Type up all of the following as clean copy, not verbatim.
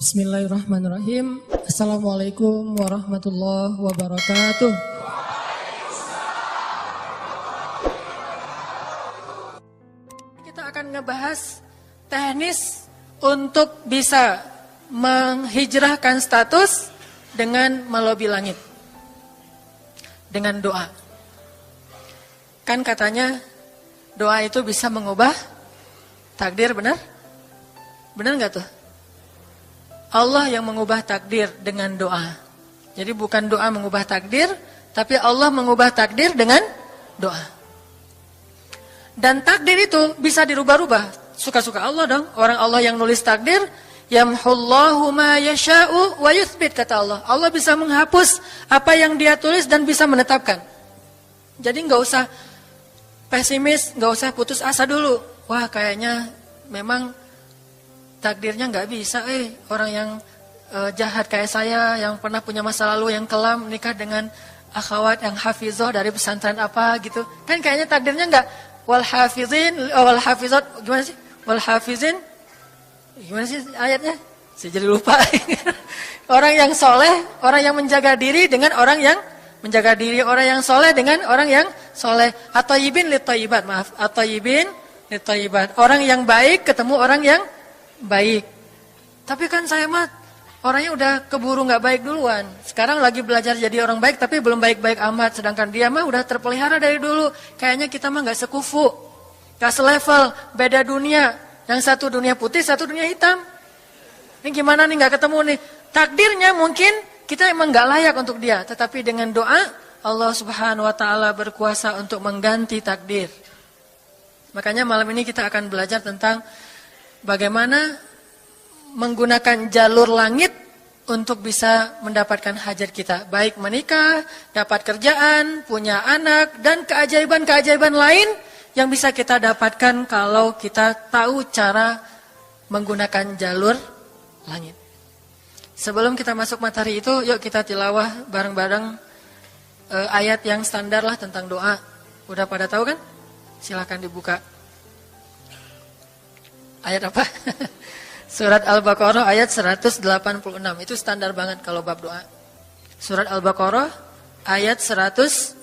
Bismillahirrahmanirrahim. Assalamualaikum warahmatullahi wabarakatuh. Kita akan ngebahas teknis untuk bisa menghijrahkan status dengan melobi langit. Dengan doa. Kan katanya doa itu bisa mengubah takdir, benar? Benar nggak tuh? Allah yang mengubah takdir dengan doa. Jadi bukan doa mengubah takdir, tapi Allah mengubah takdir dengan doa. Dan takdir itu bisa dirubah-rubah. Suka-suka Allah dong. Orang Allah yang nulis takdir, yamhullahu ma yasha'u wa yuthbit, kata Allah. Allah bisa menghapus apa yang Dia tulis dan bisa menetapkan. Jadi nggak usah pesimis, nggak usah putus asa dulu. Wah, kayaknya memang takdirnya nggak bisa, orang yang jahat kayak saya, yang pernah punya masa lalu yang kelam, nikah dengan akhwat yang hafizoh dari pesantren apa gitu. Kan kayaknya takdirnya nggak. Wal hafizin, wal hafizat, gimana sih? Wal hafizin, gimana sih ayatnya? Saya jadi lupa. Orang yang soleh, orang yang menjaga diri dengan orang yang menjaga diri, orang yang soleh dengan orang yang soleh. At-thayyibin lit-thayyibat, maaf. At-thayyibin lit-thayyibat. Orang yang baik ketemu orang yang baik. Tapi kan saya mah orangnya udah keburu nggak baik duluan. Sekarang lagi belajar jadi orang baik tapi belum baik-baik amat. Sedangkan dia mah udah terpelihara dari dulu. Kayaknya kita mah nggak sekufu, nggak selevel, beda dunia. Yang satu dunia putih, satu dunia hitam. Ini gimana nih nggak ketemu nih? Takdirnya mungkin kita emang nggak layak untuk dia. Tetapi dengan doa Allah Subhanahu Wa Taala berkuasa untuk mengganti takdir. Makanya malam ini kita akan belajar tentang bagaimana menggunakan jalur langit untuk bisa mendapatkan hajat kita. Baik menikah, dapat kerjaan, punya anak, dan keajaiban-keajaiban lain yang bisa kita dapatkan kalau kita tahu cara menggunakan jalur langit. Sebelum kita masuk materi itu, yuk kita tilawah bareng-bareng ayat yang standar lah tentang doa. Udah pada tahu kan? Silakan dibuka. Ayat apa? Surat Al-Baqarah ayat 186. Itu standar banget kalau bab doa. Surat Al-Baqarah ayat 186.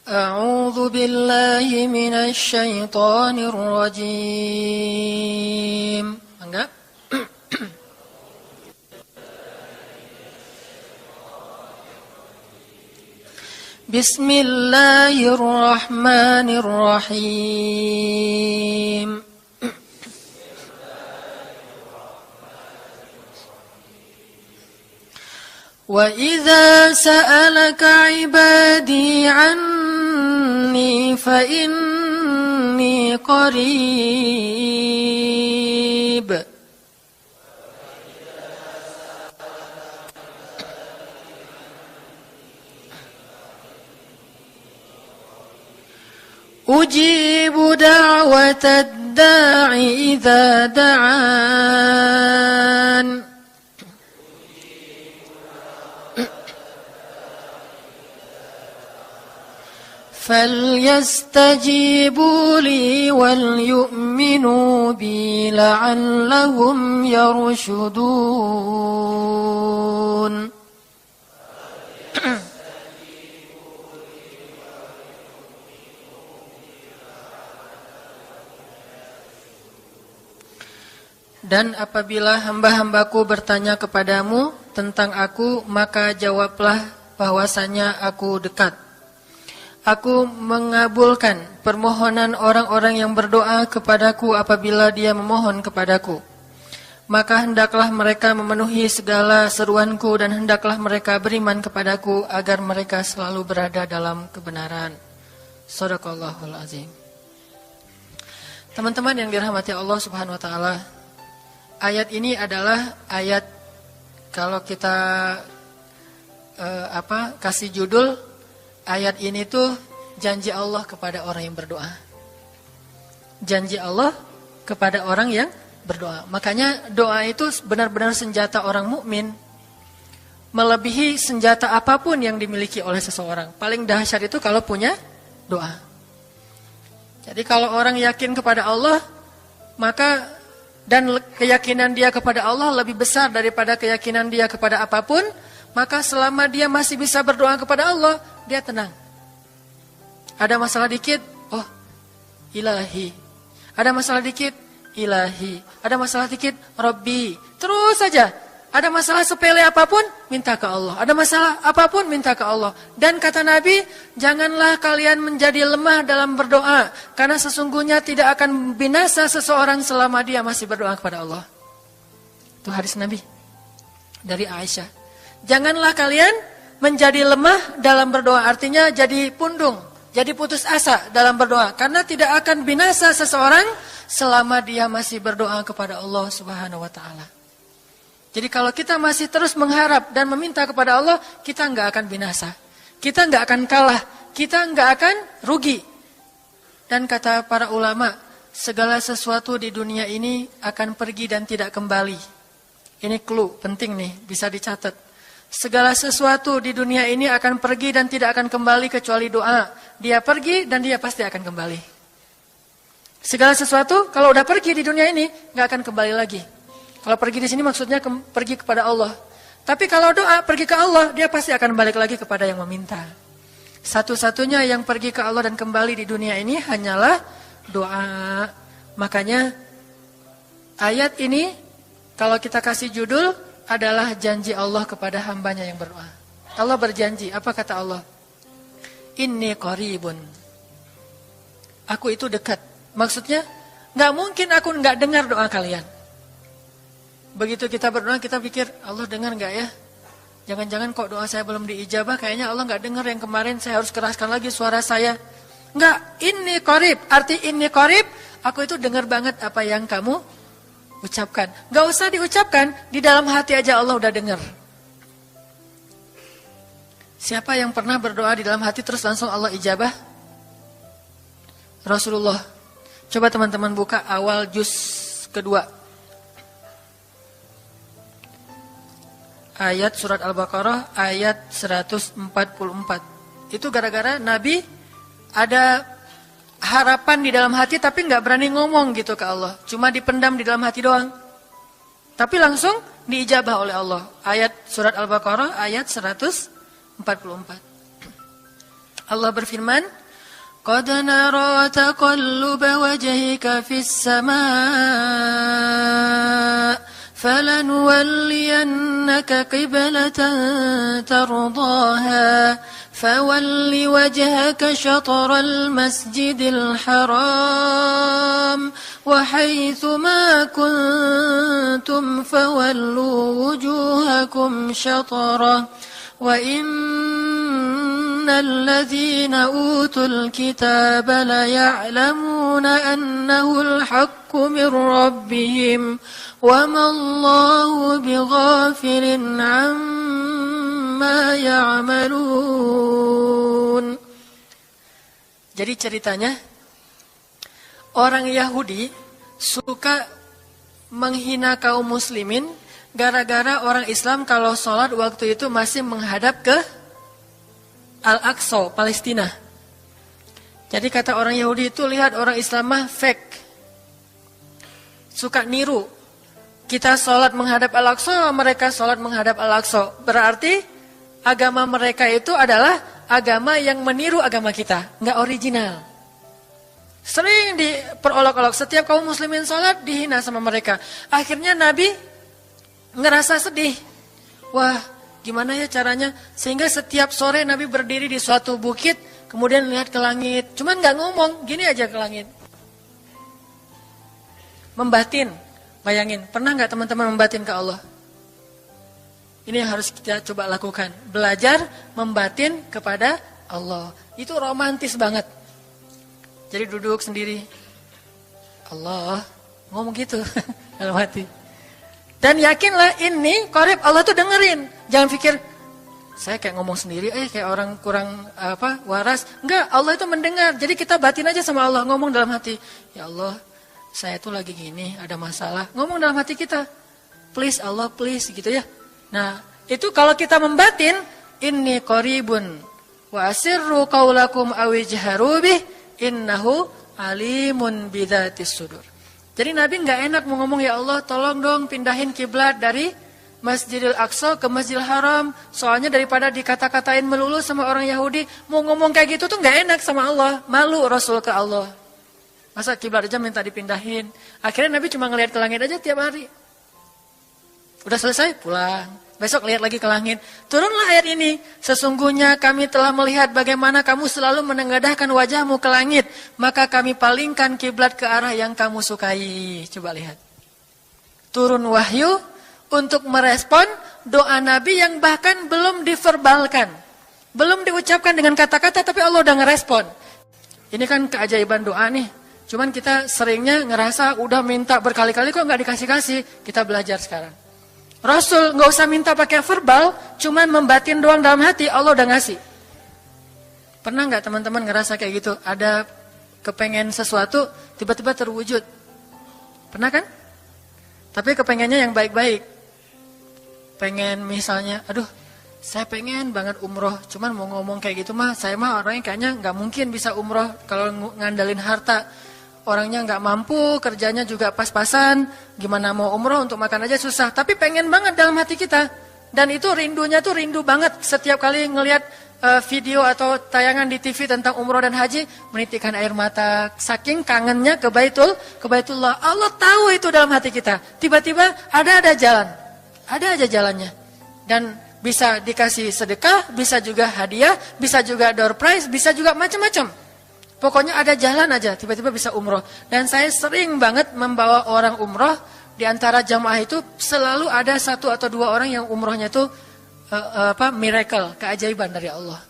A'udzu billahi minasy syaithanir rajim. Enggak? Bismillahirrahmanirrahim. Wa idza sa'alaka 'ibadi 'anni fa inni qarib. Ujibu da'watad da'i idza da'an. Falyastajibu li wal yu'minu bi la'allahum yarshudun. Dan apabila hamba-hambaku bertanya kepadamu tentang aku, maka jawablah bahwasanya aku dekat. Aku mengabulkan permohonan orang-orang yang berdoa kepadaku apabila dia memohon kepadaku. Maka hendaklah mereka memenuhi segala seruanku dan hendaklah mereka beriman kepadaku agar mereka selalu berada dalam kebenaran. Shadaqallahul azim. Teman-teman yang dirahmati Allah Subhanahu wa taala, ayat ini adalah ayat kalau kita kasih judul ayat ini tuh janji Allah kepada orang yang berdoa. Janji Allah kepada orang yang berdoa. Makanya doa itu benar-benar senjata orang mukmin. melebihi senjata apapun yang dimiliki oleh seseorang. Paling dahsyat itu kalau punya doa. Jadi kalau orang yakin kepada Allah, maka dan keyakinan dia kepada Allah lebih besar daripada keyakinan dia kepada apapun, maka selama dia masih bisa berdoa kepada Allah, dia tenang. Ada masalah dikit, oh ilahi. Ada masalah dikit, ilahi. Ada masalah dikit, Rabbi. Terus saja. Ada masalah sepele apapun, minta ke Allah. Ada masalah apapun, minta ke Allah. Dan kata Nabi, janganlah kalian menjadi lemah dalam berdoa. Karena sesungguhnya tidak akan binasa seseorang selama dia masih berdoa kepada Allah. Itu hadis Nabi. Dari Aisyah. Janganlah kalian menjadi lemah dalam berdoa. Artinya jadi pundung, jadi putus asa dalam berdoa. Karena tidak akan binasa seseorang selama dia masih berdoa kepada Allah Subhanahu wa Ta'ala. Jadi kalau kita masih terus mengharap dan meminta kepada Allah, kita nggak akan binasa. Kita nggak akan kalah. Kita nggak akan rugi. Dan kata para ulama, segala sesuatu di dunia ini akan pergi dan tidak kembali. Ini clue penting nih, bisa dicatat. Segala sesuatu di dunia ini akan pergi dan tidak akan kembali kecuali doa. Dia pergi dan dia pasti akan kembali. Segala sesuatu kalau udah pergi di dunia ini nggak akan kembali lagi. Kalau pergi di sini maksudnya pergi kepada Allah. Tapi kalau doa pergi ke Allah, dia pasti akan balik lagi kepada yang meminta. Satu-satunya yang pergi ke Allah dan kembali di dunia ini hanyalah doa. Makanya ayat ini kalau kita kasih judul adalah janji Allah kepada hambanya yang berdoa. Allah berjanji, apa kata Allah? Inni qaribun. Aku itu dekat. Maksudnya nggak mungkin aku nggak dengar doa kalian. Begitu kita berdoa, kita pikir, Allah dengar nggak ya? Jangan-jangan kok doa saya belum diijabah, kayaknya Allah nggak dengar yang kemarin, saya harus keraskan lagi suara saya. Nggak, ini qarib. Arti ini qarib, aku itu dengar banget apa yang kamu ucapkan. Nggak usah diucapkan, di dalam hati aja Allah udah dengar. Siapa yang pernah berdoa di dalam hati terus langsung Allah ijabah? Rasulullah. Coba teman-teman buka awal juz kedua. Ayat surat Al-Baqarah ayat 144. Itu gara-gara Nabi ada harapan di dalam hati tapi nggak berani ngomong gitu ke Allah. Cuma dipendam di dalam hati doang. Tapi langsung diijabah oleh Allah. Ayat surat Al-Baqarah ayat 144. Allah berfirman, "Qad nara taqalluba wajhika fis samaa." فَلَنُوَلِّيَنَّكَ قِبْلَةً تَرْضَاهَا فَوَلِّ وَجْهَكَ شَطْرَ الْمَسْجِدِ الْحَرَامِ وَحَيْثُ مَا كُنْتُمْ فَوَلُّوا وُجُوهَكُمْ شَطْرَهُ وَإِنَّ الَّذِينَ أُوتُوا الْكِتَابَ لَيَعْلَمُونَ أَنَّهُ الْحَقُّ مِنْ رَبِّهِمْ وَمَا اللَّهُ بِغَافِلٍ عَمَّا يَعْمَلُونَ. Jadi ceritanya, orang Yahudi suka menghina kaum muslimin gara-gara orang Islam kalau sholat waktu itu masih menghadap ke Al-Aqsa, Palestina. Jadi kata orang Yahudi itu, lihat orang Islam mah fake. Suka niru. Kita sholat menghadap Al-Aqsa, mereka sholat menghadap Al-Aqsa. Berarti agama mereka itu adalah agama yang meniru agama kita. Nggak original. Sering diperolok-olok. Setiap kaum muslimin sholat dihina sama mereka. Akhirnya Nabi ngerasa sedih. Wah, gimana ya caranya? Sehingga setiap sore Nabi berdiri di suatu bukit, kemudian lihat ke langit. Cuman nggak ngomong, gini aja ke langit. Membatin. Bayangin, pernah nggak teman-teman membatin ke Allah? Ini yang harus kita coba lakukan. Belajar membatin kepada Allah. Itu romantis banget. Jadi duduk sendiri. Allah, ngomong gitu dalam hati. Dan yakinlah ini qarib, Allah tuh dengerin. Jangan pikir saya kayak ngomong sendiri, kayak orang kurang waras. Enggak, Allah itu mendengar. Jadi kita batin aja sama Allah, ngomong dalam hati. Ya Allah, saya tuh lagi gini, ada masalah. Ngomong dalam hati kita. Please Allah, please gitu ya. Nah, Itu kalau kita membatin, inni qaribun wa asirru qaulakum aw ijharu bih innahu alimun bidzatis sudur. Jadi Nabi nggak enak mau ngomong, ya Allah tolong dong pindahin kiblat dari Masjidil Aqsa ke Masjidil Haram. Soalnya daripada dikata-katain melulu sama orang Yahudi, mau ngomong kayak gitu tuh nggak enak sama Allah. Malu Rasul ke Allah. Masa kiblat aja minta dipindahin. Akhirnya Nabi cuma ngelihat ke langit aja tiap hari. Udah selesai, pulang. Besok lihat lagi ke langit. Turunlah ayat ini. Sesungguhnya kami telah melihat bagaimana kamu selalu menengadahkan wajahmu ke langit. Maka kami palingkan kiblat ke arah yang kamu sukai. Coba lihat. Turun wahyu untuk merespon doa Nabi yang bahkan belum diverbalkan. Belum diucapkan dengan kata-kata, tapi Allah udah ngerespon. Ini kan keajaiban doa nih. Cuman kita seringnya ngerasa udah minta berkali-kali kok nggak dikasih-kasih. Kita belajar sekarang. Rasul nggak usah minta pakai verbal, cuman membatin doang dalam hati, Allah udah ngasih. Pernah nggak teman-teman ngerasa kayak gitu? Ada kepengen sesuatu, tiba-tiba terwujud. Pernah kan? Tapi kepengennya yang baik-baik. Pengen misalnya, aduh, saya pengen banget umroh, cuman mau ngomong kayak gitu mah, saya mah orangnya kayaknya nggak mungkin bisa umroh kalau ngandalin harta. Orangnya nggak mampu, kerjanya juga pas-pasan, gimana mau umroh untuk makan aja susah. Tapi pengen banget dalam hati kita. Dan itu rindunya tuh rindu banget. Setiap kali ngelihat video atau tayangan di TV tentang umroh dan haji, menitikkan air mata. Saking kangennya ke Baitullah. Allah tahu itu dalam hati kita. Tiba-tiba ada jalan. Ada aja jalannya. Dan bisa dikasih sedekah, bisa juga hadiah, bisa juga door prize, bisa juga macam-macam. Pokoknya ada jalan aja, tiba-tiba bisa umroh. Dan saya sering banget membawa orang umroh. Di antara jamaah itu selalu ada 1 atau 2 orang yang umrohnya itu miracle, keajaiban dari Allah.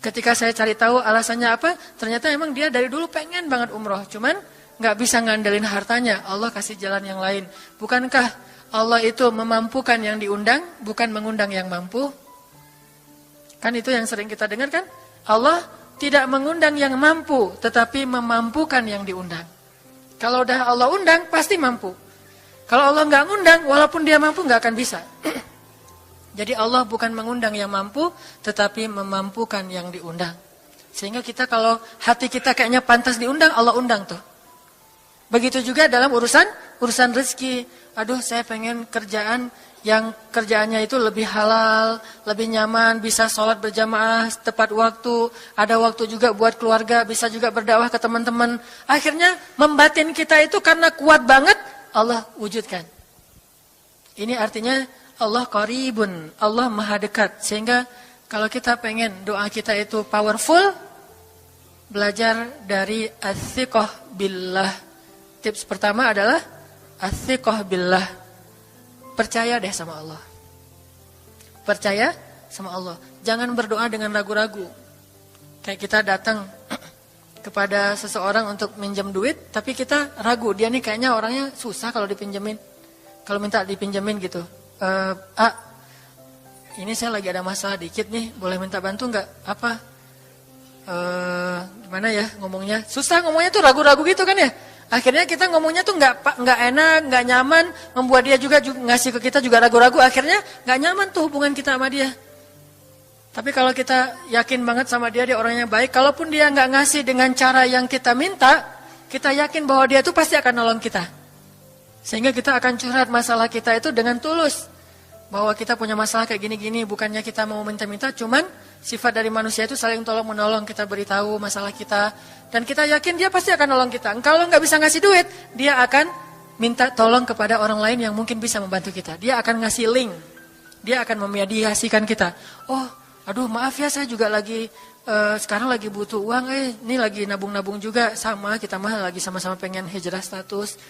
Ketika saya cari tahu alasannya apa, ternyata emang dia dari dulu pengen banget umroh. Cuman nggak bisa ngandelin hartanya, Allah kasih jalan yang lain. Bukankah Allah itu memampukan yang diundang, bukan mengundang yang mampu? Kan itu yang sering kita dengar kan? Allah tidak mengundang yang mampu, tetapi memampukan yang diundang. Kalau udah Allah undang, pasti mampu. Kalau Allah nggak ngundang, walaupun dia mampu nggak akan bisa. Jadi Allah bukan mengundang yang mampu, tetapi memampukan yang diundang. Sehingga kita kalau hati kita kayaknya pantas diundang, Allah undang tuh. Begitu juga dalam urusan rezeki. Aduh, saya pengen kerjaan yang kerjaannya itu lebih halal, lebih nyaman, bisa sholat berjamaah tepat waktu, ada waktu juga buat keluarga, bisa juga berdakwah ke teman-teman. Akhirnya membatin kita itu karena kuat banget, Allah wujudkan. Ini artinya Allah qaribun, Allah maha dekat. Sehingga kalau kita pengen doa kita itu powerful, belajar dari as-siqah billah. Tips pertama adalah as-siqah billah. Percaya deh sama Allah. Percaya sama Allah. Jangan berdoa dengan ragu-ragu. Kayak kita datang kepada seseorang untuk minjem duit, tapi kita ragu. Dia nih kayaknya orangnya susah kalau dipinjemin. Kalau minta dipinjemin gitu. Ini saya lagi ada masalah dikit nih. Boleh minta bantu nggak? Apa? Gimana ya ngomongnya? Susah ngomongnya tuh ragu-ragu gitu kan ya? Akhirnya kita ngomongnya tuh nggak enak, nggak nyaman, membuat dia juga ngasih ke kita juga ragu-ragu. Akhirnya nggak nyaman tuh hubungan kita sama dia. Tapi kalau kita yakin banget sama dia orangnya baik, kalaupun dia nggak ngasih dengan cara yang kita minta, kita yakin bahwa dia tuh pasti akan nolong kita. Sehingga kita akan curhat masalah kita itu dengan tulus. Bahwa kita punya masalah kayak gini-gini, bukannya kita mau minta-minta, cuman sifat dari manusia itu saling tolong-menolong, kita beritahu masalah kita. Dan kita yakin dia pasti akan nolong kita. Kalau nggak bisa ngasih duit, dia akan minta tolong kepada orang lain yang mungkin bisa membantu kita. Dia akan ngasih link. Dia akan memediasikan kita. Oh, aduh maaf ya saya juga lagi, sekarang lagi butuh uang. Ini lagi nabung-nabung juga sama, kita mah lagi sama-sama pengen hijrah status.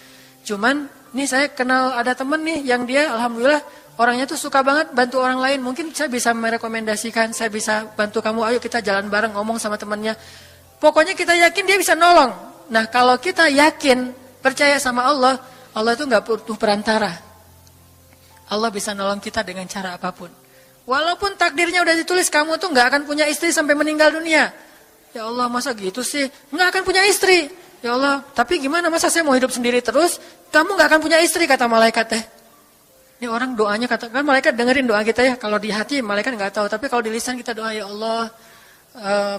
Cuman, nih saya kenal ada temen nih yang dia alhamdulillah orangnya tuh suka banget bantu orang lain. Mungkin saya bisa merekomendasikan, saya bisa bantu kamu, ayo kita jalan bareng ngomong sama temennya. Pokoknya kita yakin dia bisa nolong. Nah kalau kita yakin, percaya sama Allah, Allah itu gak butuh perantara. Allah bisa nolong kita dengan cara apapun. Walaupun takdirnya udah ditulis, kamu tuh gak akan punya istri sampai meninggal dunia. Ya Allah masa gitu sih, gak akan punya istri. Ya Allah, tapi gimana masa saya mau hidup sendiri terus? Kamu gak akan punya istri kata malaikat teh. Ini orang doanya katakan malaikat dengerin doa kita ya. Kalau di hati malaikat nggak tahu, tapi kalau di lisan kita doa, ya Allah,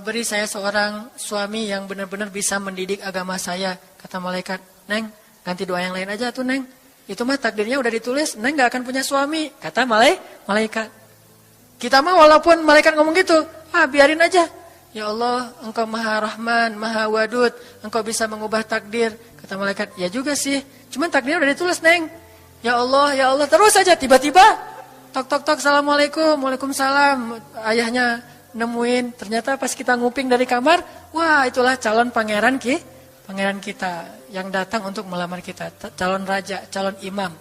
beri saya seorang suami yang benar-benar bisa mendidik agama saya. Kata malaikat, Neng, ganti doa yang lain aja tuh Neng. Itu mah takdirnya udah ditulis, Neng nggak akan punya suami. Kata malaikat. Kita mah walaupun malaikat ngomong gitu, biarin aja. Ya Allah, Engkau Maha Rahman, Maha Wadud, Engkau bisa mengubah takdir. Kata malaikat, ya juga sih. Cuman takdirnya udah ditulis Neng. Ya Allah, terus aja tiba-tiba tok, Assalamualaikum, Waalaikumsalam. Ayahnya nemuin, ternyata pas kita nguping dari kamar, wah itulah calon pangeran kita yang datang untuk melamar kita, calon raja, calon imam.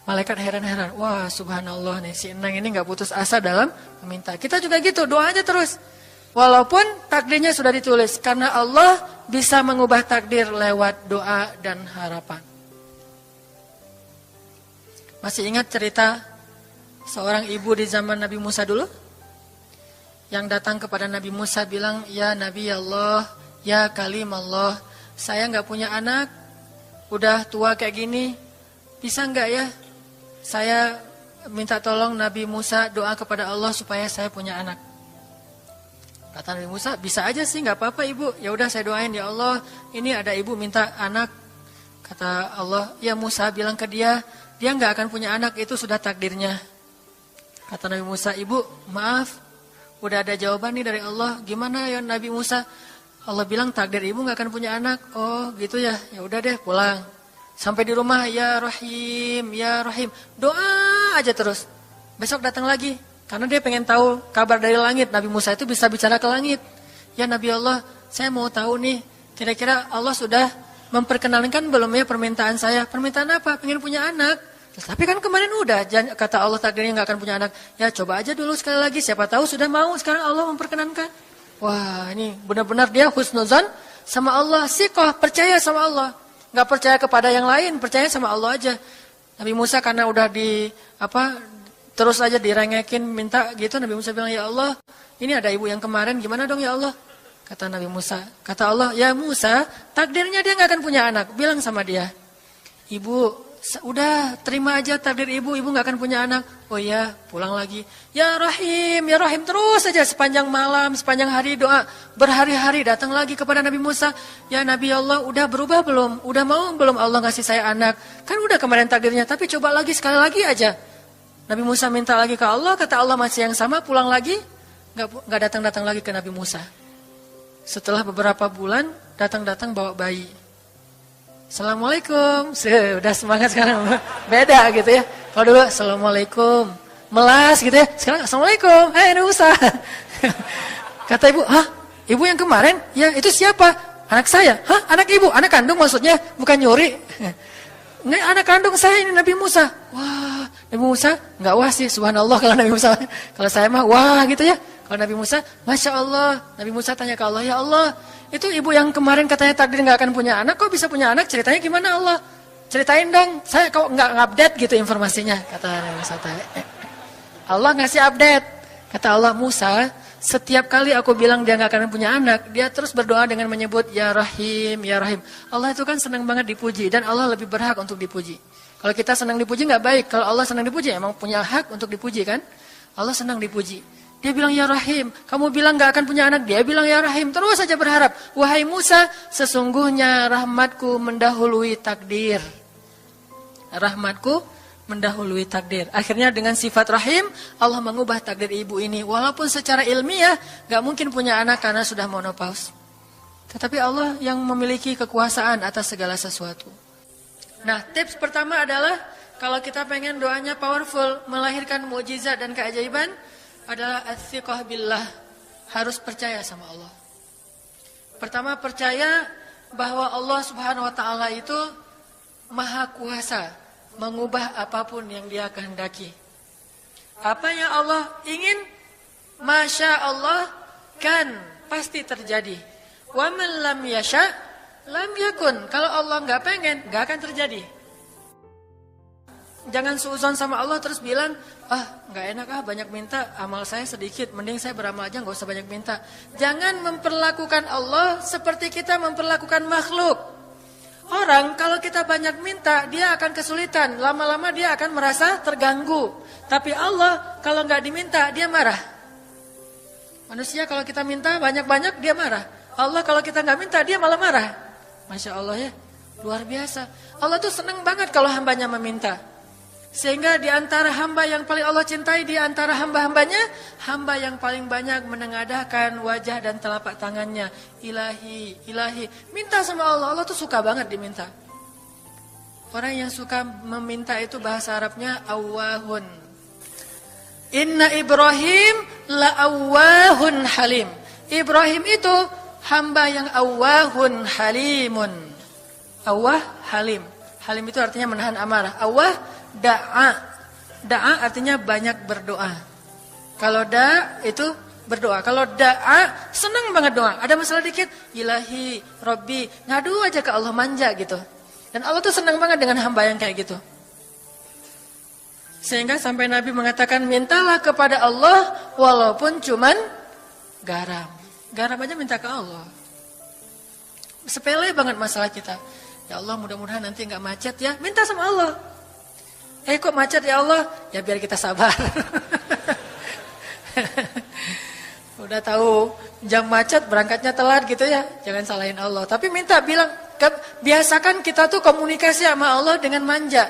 Malaikat heran-heran, wah subhanallah nih si Enang ini gak putus asa dalam meminta. Kita juga gitu, doa aja terus. Walaupun takdirnya sudah ditulis, karena Allah bisa mengubah takdir lewat doa dan harapan. Masih ingat cerita seorang ibu di zaman Nabi Musa dulu? Yang datang kepada Nabi Musa bilang, ya Nabi Allah, ya Kalim Allah, saya gak punya anak, udah tua kayak gini, bisa gak ya? Saya minta tolong Nabi Musa doa kepada Allah supaya saya punya anak. Kata Nabi Musa, bisa aja sih, gak apa-apa ibu. Ya udah saya doain, ya Allah, ini ada ibu minta anak. Kata Allah, ya Musa bilang ke dia gak akan punya anak, itu sudah takdirnya. Kata Nabi Musa, ibu maaf, udah ada jawaban nih dari Allah. Gimana ya Nabi Musa? Allah bilang takdir ibu gak akan punya anak. Oh gitu ya, ya udah deh pulang. Sampai di rumah, ya Rahim, ya Rahim. Doa aja terus. Besok datang lagi. Karena dia pengen tahu kabar dari langit. Nabi Musa itu bisa bicara ke langit. Ya Nabi Allah, saya mau tahu nih, kira-kira Allah sudah memperkenalkan belum ya permintaan saya? Permintaan apa? Pengen punya anak. Tapi kan kemarin udah, kata Allah takdirnya gak akan punya anak. Ya coba aja dulu sekali lagi, siapa tahu sudah mau. Sekarang Allah memperkenankan. Wah ini benar-benar dia husnuzan sama Allah. Siqah, percaya sama Allah. Gak percaya kepada yang lain, percaya sama Allah aja. Nabi Musa karena udah terus aja direngekin minta gitu. Nabi Musa bilang, ya Allah, ini ada ibu yang kemarin, gimana dong ya Allah? Kata Nabi Musa, kata Allah, ya Musa, takdirnya dia gak akan punya anak. Bilang sama dia, ibu, udah terima aja takdir ibu gak akan punya anak. Oh iya, pulang lagi. Ya Rahim, terus aja sepanjang malam, sepanjang hari doa. Berhari-hari datang lagi kepada Nabi Musa. Ya Nabi Allah, udah berubah belum? Udah mau belum Allah ngasih saya anak? Kan udah kemarin takdirnya, tapi coba lagi, sekali lagi aja. Nabi Musa minta lagi ke Allah, kata Allah masih yang sama, pulang lagi. Gak datang-datang lagi ke Nabi Musa. Setelah beberapa bulan, datang-datang bawa bayi. Assalamualaikum. Udah semangat sekarang. Beda gitu ya. Kalau dulu Assalamualaikum. Melas gitu ya. Sekarang Assalamualaikum. Nabi Musa. Kata ibu, ibu yang kemarin? Ya itu siapa? Anak saya. Anak ibu? Anak kandung maksudnya? Bukan nyuri. Nggak, anak kandung saya ini Nabi Musa. Wah, Nabi Musa nggak wah sih, subhanallah kalau Nabi Musa. Kalau saya mah wah gitu ya. Kalau Nabi Musa, Masya Allah. Nabi Musa tanya ke Allah, ya Allah, itu ibu yang kemarin katanya takdir nggak akan punya anak, kok bisa punya anak? Ceritanya gimana Allah? Ceritain dong, saya kok nggak update gitu informasinya, kata Nabi Musa. Allah ngasih update. Kata Allah, Musa, setiap kali aku bilang dia nggak akan punya anak, dia terus berdoa dengan menyebut Ya Rahim, Ya Rahim. Allah itu kan senang banget dipuji, dan Allah lebih berhak untuk dipuji. Kalau kita senang dipuji nggak baik, kalau Allah senang dipuji, emang punya hak untuk dipuji kan? Allah senang dipuji. Dia bilang Ya Rahim, kamu bilang gak akan punya anak, dia bilang Ya Rahim, terus saja berharap. Wahai Musa, sesungguhnya rahmatku mendahului takdir. Rahmatku mendahului takdir. Akhirnya dengan sifat Rahim, Allah mengubah takdir ibu ini. Walaupun secara ilmiah gak mungkin punya anak karena sudah menopause. Tetapi Allah yang memiliki kekuasaan atas segala sesuatu. Nah, tips pertama adalah kalau kita pengen doanya powerful, melahirkan mukjizat dan keajaiban, adalah as-siqah billah, harus percaya sama Allah. Pertama, percaya bahwa Allah Subhanahu wa taala itu Maha Kuasa mengubah apapun yang Dia kehendaki. Apa yang Allah ingin, Masya Allah kan pasti terjadi. Wa man lam yasha lam yakun. Kalau Allah nggak pengen, nggak akan terjadi. Jangan suuzon sama Allah terus bilang, nggak enak banyak minta, amal saya sedikit, mending saya beramal aja nggak usah banyak minta. Jangan memperlakukan Allah seperti kita memperlakukan makhluk. orang kalau kita banyak minta, dia akan kesulitan. Lama-lama dia akan merasa terganggu. Tapi Allah kalau nggak diminta, dia marah. Manusia kalau kita minta banyak-banyak, dia marah. Allah kalau kita nggak minta, dia malah marah. Masya Allah ya, luar biasa. Allah tuh senang banget kalau hambanya meminta. Sehingga di antara hamba yang paling Allah cintai, di antara hamba-hambanya, hamba yang paling banyak menengadahkan wajah dan telapak tangannya. Ilahi, ilahi. Minta sama Allah, Allah tuh suka banget diminta. Orang yang suka meminta itu bahasa Arabnya awwahun. Inna Ibrahim la'awwahun halim. Ibrahim itu hamba yang awwahun halimun. Awwah, halim. Halim itu artinya menahan amarah. Awwah, da'a. Da'a artinya banyak berdoa. Kalau da' itu berdoa. Kalau da'a senang banget doa. Ada masalah dikit, ilahi, Rabbi, ngadu aja ke Allah, manja gitu. Dan Allah tuh senang banget dengan hamba yang kayak gitu. Sehingga sampai Nabi mengatakan, mintalah kepada Allah walaupun cuman garam. Garam aja minta ke Allah. Sepele banget masalah kita. Ya Allah, mudah-mudahan nanti nggak macet ya. Minta sama Allah. Kok macet ya Allah? Ya biar kita sabar. Udah tahu jam macet berangkatnya telat gitu ya. Jangan salahin Allah. Tapi minta, bilang, biasakan kita tuh komunikasi sama Allah dengan manja.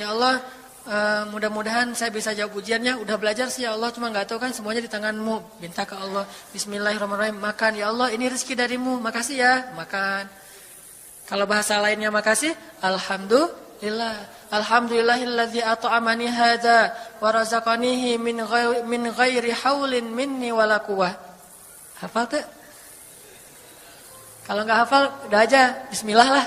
Ya Allah, mudah-mudahan saya bisa jawab ujiannya. Udah belajar sih ya Allah, cuma nggak tahu kan semuanya di tanganmu. Minta ke Allah. Bismillahirrahmanirrahim. Makan ya Allah, ini rezeki darimu. Makasih ya, makan. Kalau bahasa lainnya makasih, alhamdulillah. Alhamdulillahilladzi at'amani hadza wa razaqanihi min ghairi haulin minni wala quwwah. Hafal tuh? Kalau enggak hafal, udah aja bismillah lah.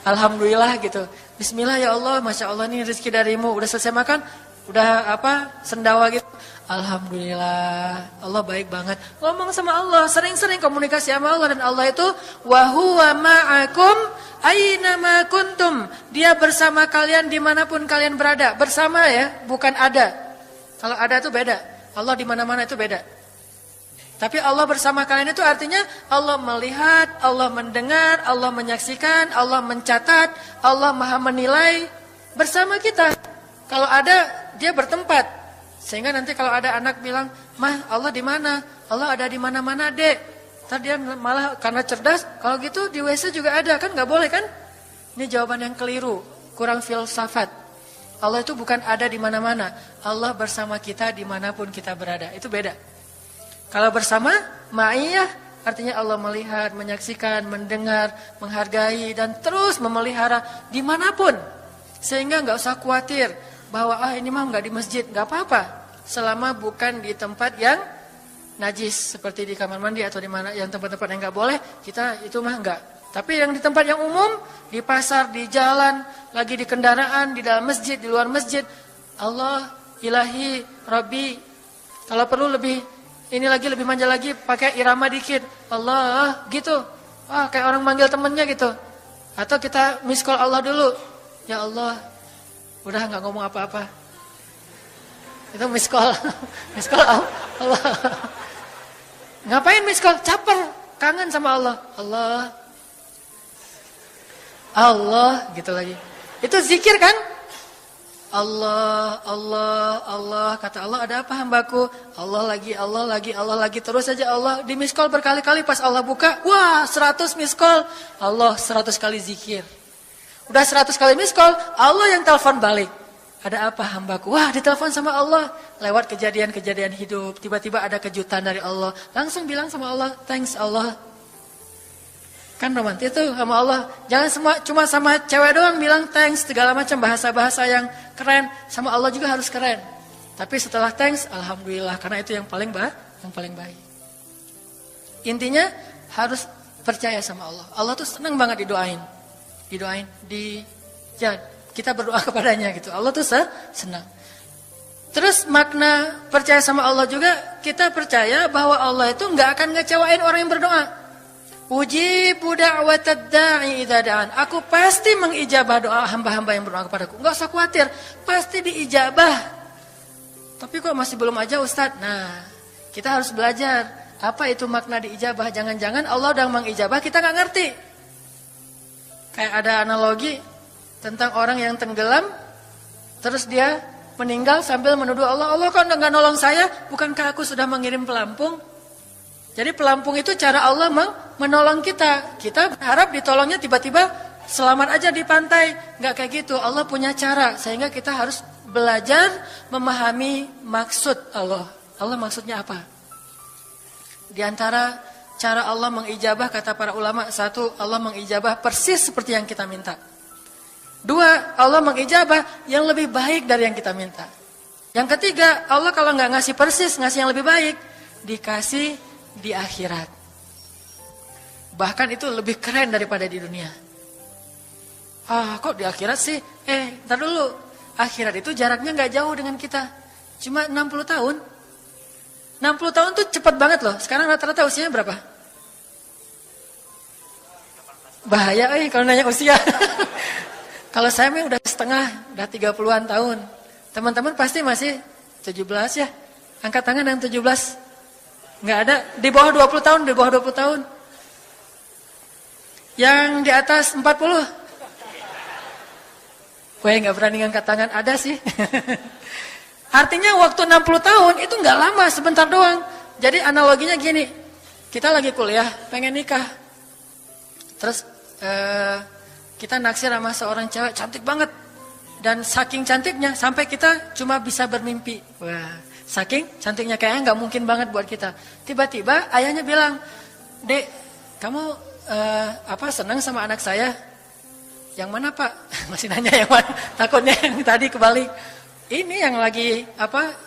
Alhamdulillah gitu. Bismillah ya Allah, Masya Allah ini rezeki darimu. Udah selesai makan, udah sendawa gitu. Alhamdulillah, Allah baik banget. Ngomong sama Allah, sering-sering komunikasi sama Allah. Dan Allah itu wa huwa ma'akum aina ma kuntum. Dia bersama kalian dimanapun kalian berada. Bersama ya, bukan ada. Kalau ada itu beda. Allah di mana-mana itu beda. Tapi Allah bersama kalian itu artinya Allah melihat, Allah mendengar, Allah menyaksikan, Allah mencatat, Allah maha menilai bersama kita. Kalau ada, dia bertempat. Sehingga nanti kalau ada anak bilang, "Mah, Allah di mana?" Allah ada di mana-mana, Dek. Ntar dia malah karena cerdas, kalau gitu di WC juga ada, kan nggak boleh kan? Ini jawaban yang keliru, kurang filsafat. Allah itu bukan ada di mana-mana. Allah bersama kita dimanapun kita berada. Itu beda. Kalau bersama, ma'iyah, artinya Allah melihat, menyaksikan, mendengar, menghargai, dan terus memelihara dimanapun. Sehingga nggak usah khawatir bahwa ini mah nggak di masjid, nggak apa-apa. Selama bukan di tempat yang najis, seperti di kamar mandi atau di mana yang tempat-tempat yang nggak boleh, kita itu mah nggak. Tapi yang di tempat yang umum, di pasar, di jalan, lagi di kendaraan, di dalam masjid, di luar masjid, Allah, ilahi, Rabbi. Kalau perlu lebih manja lagi, pakai irama dikit. Allah, gitu. Kayak orang manggil temennya gitu. Atau kita miss call Allah dulu. Ya Allah, udah nggak ngomong apa-apa. Itu miss call. Miss call Allah. Ngapain miss call? Caper, kangen sama Allah. Allah, gitu lagi. Itu zikir kan? Allah, kata Allah, ada apa hambaku? Allah lagi, terus saja Allah. Di miss call berkali-kali, pas Allah buka, wah 100 miss call. Allah 100 kali zikir. Udah 100 kali miss call, Allah yang telepon balik. Ada apa hambaku? Wah, ditelepon sama Allah. Lewat kejadian-kejadian hidup, tiba-tiba ada kejutan dari Allah. Langsung bilang sama Allah, thanks Allah. Kan romantis tuh sama Allah. Jangan cuma sama cewek doang bilang thanks, segala macam bahasa-bahasa yang keren. Sama Allah juga harus keren. Tapi setelah thanks, alhamdulillah, karena itu yang paling baik. Intinya harus percaya sama Allah. Allah tuh senang banget didoain. Kita berdoa kepadanya gitu. Allah tuh senang. Terus makna percaya sama Allah juga, kita percaya bahwa Allah itu nggak akan ngecewain orang yang berdoa. Ujibu da'watad da'i idza da'an. Aku pasti mengijabah doa hamba-hamba yang berdoa kepadaku. Enggak usah khawatir, pasti diijabah. Tapi kok masih belum aja Ustaz? Nah, kita harus belajar apa itu makna diijabah. Jangan-jangan Allah udah mengijabah, kita enggak ngerti. Kayak ada analogi tentang orang yang tenggelam, terus dia meninggal sambil menuduh Allah, Allah kok nggak nolong saya, bukankah aku sudah mengirim pelampung? Jadi pelampung itu cara Allah menolong kita. Kita berharap ditolongnya tiba-tiba selamat aja di pantai. Nggak kayak gitu, Allah punya cara. Sehingga kita harus belajar memahami maksud Allah. Allah maksudnya apa? Di antara cara Allah mengijabah, kata para ulama, satu, Allah mengijabah persis seperti yang kita minta. Dua, Allah mengijabah yang lebih baik dari yang kita minta. Yang ketiga, Allah kalau nggak ngasih persis, ngasih yang lebih baik, dikasih di akhirat. Bahkan itu lebih keren daripada di dunia. Kok di akhirat sih? Ntar dulu. Akhirat itu jaraknya nggak jauh dengan kita. Cuma 60 tahun. 60 tahun tuh cepat banget loh. Sekarang rata-rata usianya berapa? Bahaya kalau nanya usia. Kalau saya udah setengah, udah 30-an tahun. Teman-teman pasti masih 17 ya. Angkat tangan yang 17. Nggak ada, di bawah 20 tahun, di bawah 20 tahun. Yang di atas 40. Gue nggak berani ngangkat tangan, ada sih. Artinya waktu 60 tahun itu nggak lama, sebentar doang. Jadi analoginya gini, kita lagi kuliah, pengen nikah. Terus kita naksir sama seorang cewek cantik banget. Dan saking cantiknya sampai kita cuma bisa bermimpi. Wah, saking cantiknya kayaknya nggak mungkin banget buat kita. Tiba-tiba ayahnya bilang, "Dek, kamu senang sama anak saya?" "Yang mana, Pak?" Masih nanya yang mana? Takutnya yang tadi kebalik. Ini yang lagi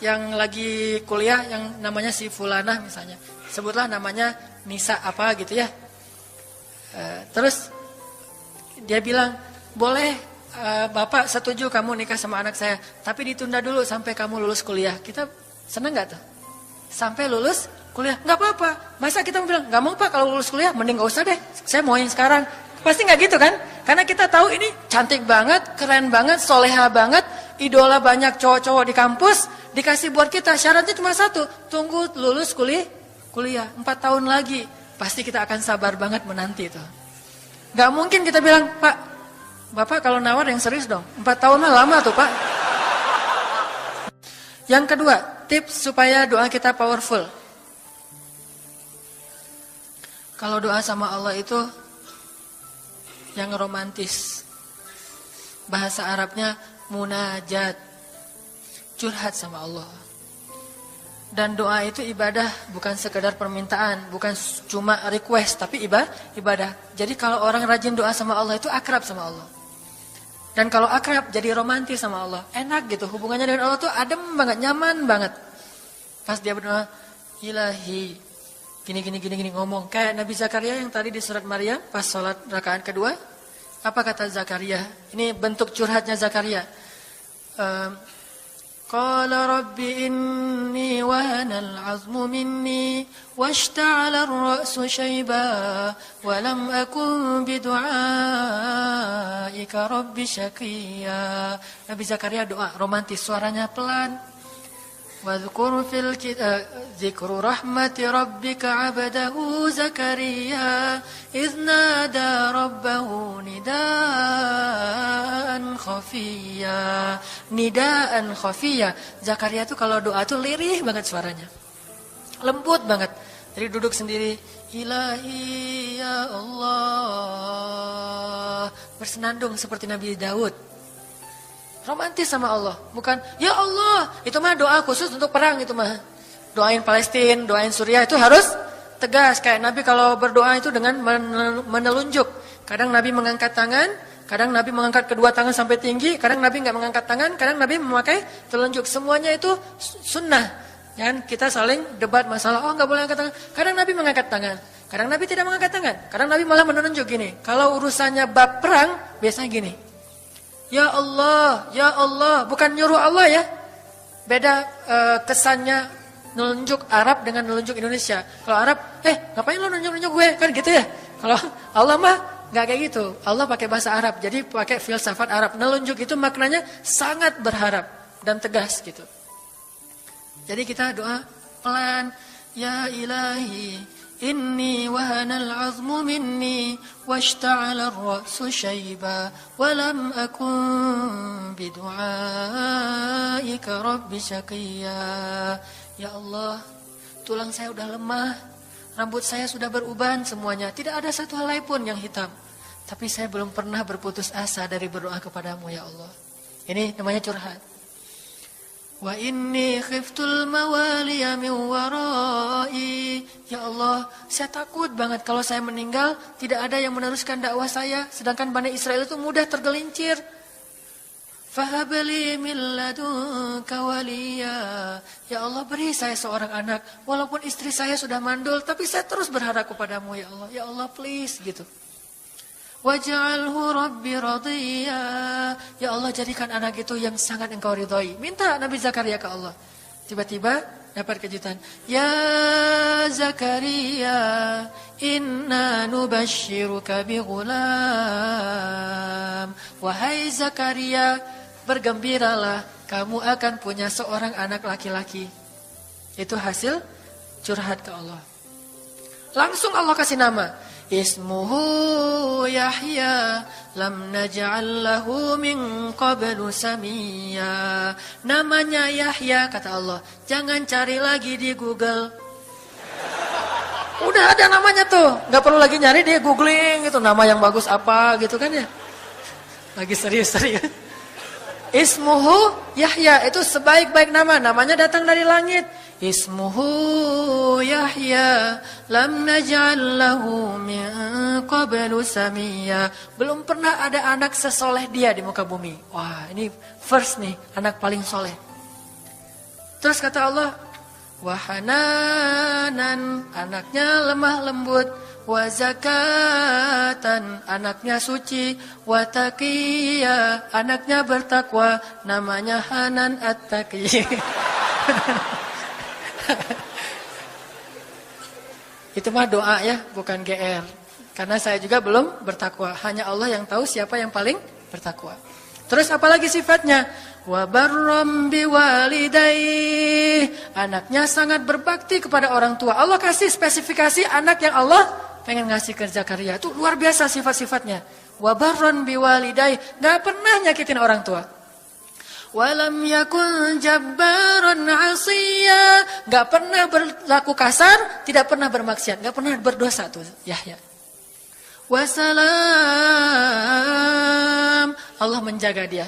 yang lagi kuliah yang namanya si Fulanah misalnya. Sebutlah namanya Nisa apa gitu ya. Terus dia bilang, "Boleh, Bapak setuju kamu nikah sama anak saya, tapi ditunda dulu sampai kamu lulus kuliah." Kita senang nggak tuh? Sampai lulus kuliah, nggak apa-apa. Masa kita bilang, "Nggak mau Pak, kalau lulus kuliah mending nggak usah deh, saya mau yang sekarang." Pasti nggak gitu kan? Karena kita tahu ini cantik banget, keren banget, soleha banget, idola banyak cowok-cowok di kampus, dikasih buat kita. Syaratnya cuma satu, tunggu lulus kuliah 4 tahun lagi. Pasti kita akan sabar banget menanti itu. Nggak mungkin kita bilang, "Pak, Bapak kalau nawar yang serius dong, 4 tahun mah lama tuh Pak." Yang kedua, tips supaya doa kita powerful. Kalau doa sama Allah itu yang romantis. Bahasa Arabnya munajat. Curhat sama Allah. Dan doa itu ibadah, bukan sekedar permintaan, bukan cuma request, tapi ibadah. Jadi kalau orang rajin doa sama Allah itu akrab sama Allah. Dan kalau akrab jadi romantis sama Allah, enak gitu. Hubungannya dengan Allah tuh adem banget, nyaman banget. Pas dia berdoa, Ilahi, gini ngomong. Kayak Nabi Zakaria yang tadi di surat Maryam pas sholat rakaat kedua. Apa kata Zakaria? Ini bentuk curhatnya Zakaria. Qala rabbi inni wahanal azmu minni washta'ala ar-ra'su shayba wa lam akun bidu'aika rabbi syaqiyya. Nabi Zakaria doa romantis, suaranya pelan. Wadhkur fil dzikru rahmati rabbika 'abdahu Zakaria idz nada rabbahu nidaan khafiyya. Nidaan khafiyya. Zakaria tuh kalau doa tuh lirih banget suaranya. Lembut banget. Jadi duduk sendiri, Ilahi ya Allah. Bersenandung seperti Nabi Daud. Romantis sama Allah, bukan ya Allah, itu mah doa khusus untuk perang itu mah. Doain Palestina, doain Suriah itu harus tegas. Kayak Nabi kalau berdoa itu dengan menelunjuk. Kadang Nabi mengangkat tangan, kadang Nabi mengangkat kedua tangan sampai tinggi, kadang Nabi nggak mengangkat tangan, kadang Nabi memakai telunjuk. Semuanya itu sunnah. Jangan kita saling debat masalah, nggak boleh angkat tangan. Kadang Nabi mengangkat tangan, kadang Nabi tidak mengangkat tangan, kadang Nabi malah menunjuk gini. Kalau urusannya bab perang, biasanya gini. Ya Allah, bukan nyuruh Allah ya. Beda kesannya nunjuk Arab dengan nunjuk Indonesia. Kalau Arab, ngapain lo nunjuk gue? Kan gitu ya. Kalau Allah mah nggak kayak gitu. Allah pakai bahasa Arab, jadi pakai filsafat Arab. Nunjuk itu maknanya sangat berharap dan tegas gitu. Jadi kita doa pelan, Ya Ilahi, إني وهن العظم مني واشتعل الرأس شيبا ولم أكن بدعائك رب شقيا. Ya Allah, tulang saya udah lemah, rambut saya sudah beruban semuanya, tidak ada satu helai pun yang hitam. Tapi saya belum pernah berputus asa dari berdoa kepadamu ya Allah. Ini namanya curhat. Wa inni khiftul mawaliya min warai. Ya Allah, saya takut banget kalau saya meninggal tidak ada yang meneruskan dakwah saya, sedangkan Bani Israel itu mudah tergelincir. Fahabli min ladunka waliya. Ya Allah, beri saya seorang anak walaupun istri saya sudah mandul, tapi saya terus berharap kepadamu ya Allah. Ya Allah, please gitu. Waj'alhu rabbi radhiya. Ya Allah, jadikan anak itu yang sangat engkau ridhoi. Minta Nabi Zakaria ke Allah. Tiba-tiba dapat kejutan. Ya Zakaria, inna nubashiruka bi ghulam. Wahai Zakaria, bergembiralah, kamu akan punya seorang anak laki-laki. Itu hasil curhat ke Allah. Langsung Allah kasih nama. Ismuhu Yahya lam naj'al lahu min qablu samiyya. Namanya Yahya, kata Allah. Jangan cari lagi di Google. Udah ada namanya tuh, nggak perlu lagi nyari di googling gitu, nama yang bagus apa gitu kan ya. Lagi serius-serius. Ismuhu Yahya, itu sebaik-baik nama, namanya datang dari langit. Ismuhu Yahya lam naj'al lahu min qablu samiyya. Belum pernah ada anak sesoleh dia di muka bumi. Wah, ini first nih, anak paling soleh. Terus kata Allah, wahananan, anaknya lemah lembut. Wa zakatan, anaknya suci. Wa taqiyya, anaknya bertakwa. Namanya Hanan At-Taqi. Itu mah doa ya, bukan GR. Karena saya juga belum bertakwa. Hanya Allah yang tahu siapa yang paling bertakwa. Terus apalagi sifatnya? Wa barram biwalidayhi, anaknya sangat berbakti kepada orang tua. Allah kasih spesifikasi anak yang Allah pengen ngasih ke Zakaria. Itu luar biasa sifat-sifatnya. Wa barran biwalidayhi, enggak pernah nyakitin orang tua. Walam yakun jabbaran 'asiyya, enggak pernah berlaku kasar, tidak pernah bermaksiat, enggak pernah berdosa tuh Yahya. Wassalam, Allah menjaga dia.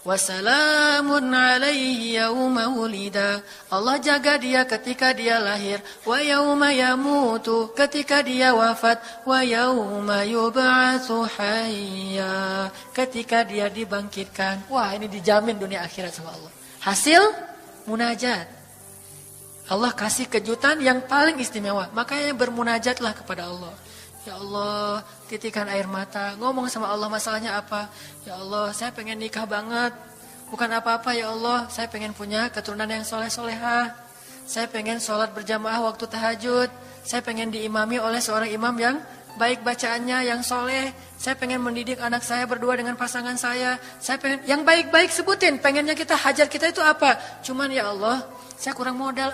Wassalamun alaihi yauma wulida, Allah jaga dia ketika dia lahir. Wa yauma yamutu, ketika dia wafat. Wa yauma yub'atsu hayya, ketika dia dibangkitkan. Wah, ini dijamin dunia akhirat sama Allah. Hasil munajat. Allah kasih kejutan yang paling istimewa. Makanya bermunajatlah kepada Allah. Ya Allah, titikan air mata, ngomong sama Allah masalahnya apa. Ya Allah, saya pengen nikah banget. Bukan apa-apa ya Allah, saya pengen punya keturunan yang soleh-solehah. Saya pengen sholat berjamaah waktu tahajud. Saya pengen diimami oleh seorang imam yang baik bacaannya, yang soleh. Saya pengen mendidik anak saya berdua dengan pasangan saya. Saya pengen, yang baik-baik sebutin. Pengennya kita, hajat kita itu apa? Cuman ya Allah, saya kurang modal.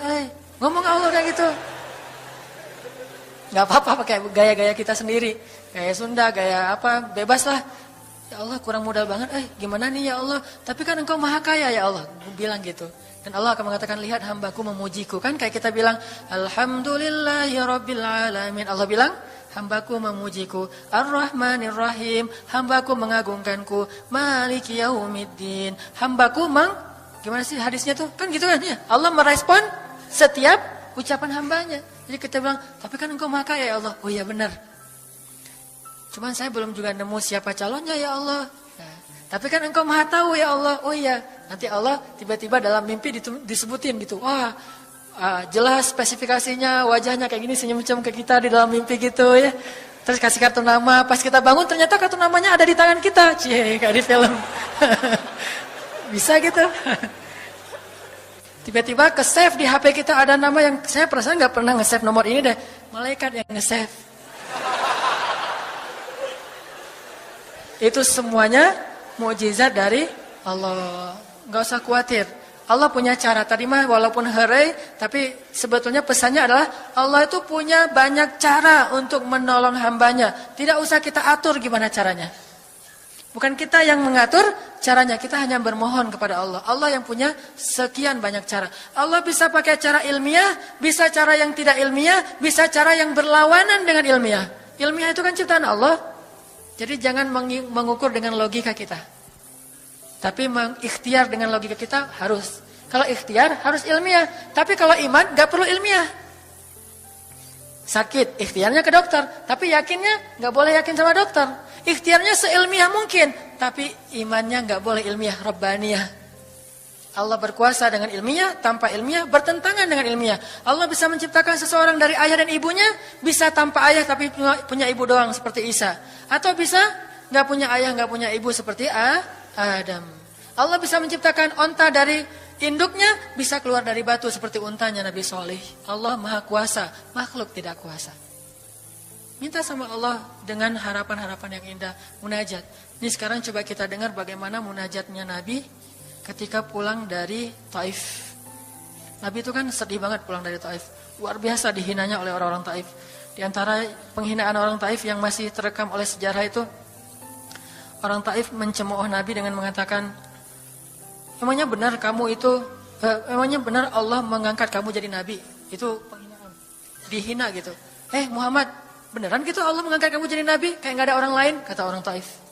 Ngomong Allah udah gitu. Gak apa-apa pakai gaya-gaya kita sendiri. Gaya Sunda, gaya apa, bebas lah. Ya Allah, kurang modal banget. Gimana nih ya Allah? Tapi kan engkau maha kaya ya Allah. Bilang gitu. Dan Allah akan mengatakan, lihat hambaku memujiku. Kan kayak kita bilang, Alhamdulillahi Rabbil Alamin. Allah bilang, hambaku memujiku. Ar-Rahmanir-Rahim, hambaku mengagungkanku. Maliki Yaumiddin, hambaku gimana sih hadisnya tuh? Kan gitu kan ya. Allah merespon setiap ucapan hambanya. Jadi kita bilang, tapi kan engkau maha kaya ya Allah. Oh iya benar. Cuman saya belum juga nemu siapa calonnya ya Allah. Nah, tapi kan engkau maha tahu ya Allah. Oh iya. Nanti Allah tiba-tiba dalam mimpi disebutin gitu. Wah, jelas spesifikasinya, wajahnya kayak gini, senyum-senyum ke kita di dalam mimpi gitu ya. Terus kasih kartu nama. Pas kita bangun ternyata kartu namanya ada di tangan kita. Cie, kayak di film. Bisa gitu. Tiba-tiba ke-save di HP kita ada nama yang saya perasaan nggak pernah nge-save nomor ini deh. Malaikat yang nge-save. Itu semuanya mukjizat dari Allah. Nggak usah khawatir. Allah punya cara. Tadi mah walaupun herai, tapi sebetulnya pesannya adalah Allah itu punya banyak cara untuk menolong hambanya. Tidak usah kita atur gimana caranya. Bukan kita yang mengatur caranya, kita hanya bermohon kepada Allah. Allah yang punya sekian banyak cara. Allah bisa pakai cara ilmiah, bisa cara yang tidak ilmiah, bisa cara yang berlawanan dengan ilmiah. Ilmiah itu kan ciptaan Allah. Jadi jangan mengukur dengan logika kita. Tapi mengikhtiar dengan logika kita harus. Kalau ikhtiar harus ilmiah. Tapi kalau iman gak perlu ilmiah. Sakit, ikhtiarnya ke dokter. Tapi yakinnya gak boleh yakin sama dokter. Ikhtiarnya seilmiah mungkin. Tapi imannya gak boleh ilmiah, rabbaniyah. Allah berkuasa dengan ilmiah, tanpa ilmiah, bertentangan dengan ilmiah. Allah bisa menciptakan seseorang dari ayah dan ibunya, bisa tanpa ayah tapi punya ibu doang seperti Isa. Atau bisa gak punya ayah, gak punya ibu seperti Adam. Allah bisa menciptakan onta dari induknya, bisa keluar dari batu seperti untanya Nabi Soleh. Allah maha kuasa, makhluk tidak kuasa. Minta sama Allah dengan harapan-harapan yang indah, munajat. Ini sekarang coba kita dengar bagaimana munajatnya Nabi ketika pulang dari Taif. Nabi itu kan sedih banget pulang dari Taif. Luar biasa dihinanya oleh orang-orang Taif. Di antara penghinaan orang Taif yang masih terekam oleh sejarah itu, orang Taif mencemooh Nabi dengan mengatakan, emangnya benar kamu itu, emangnya benar Allah mengangkat kamu jadi Nabi? Itu penghinaan. Dihina gitu. Muhammad, beneran gitu Allah mengangkat kamu jadi Nabi? Kayak gak ada orang lain, kata orang Taif.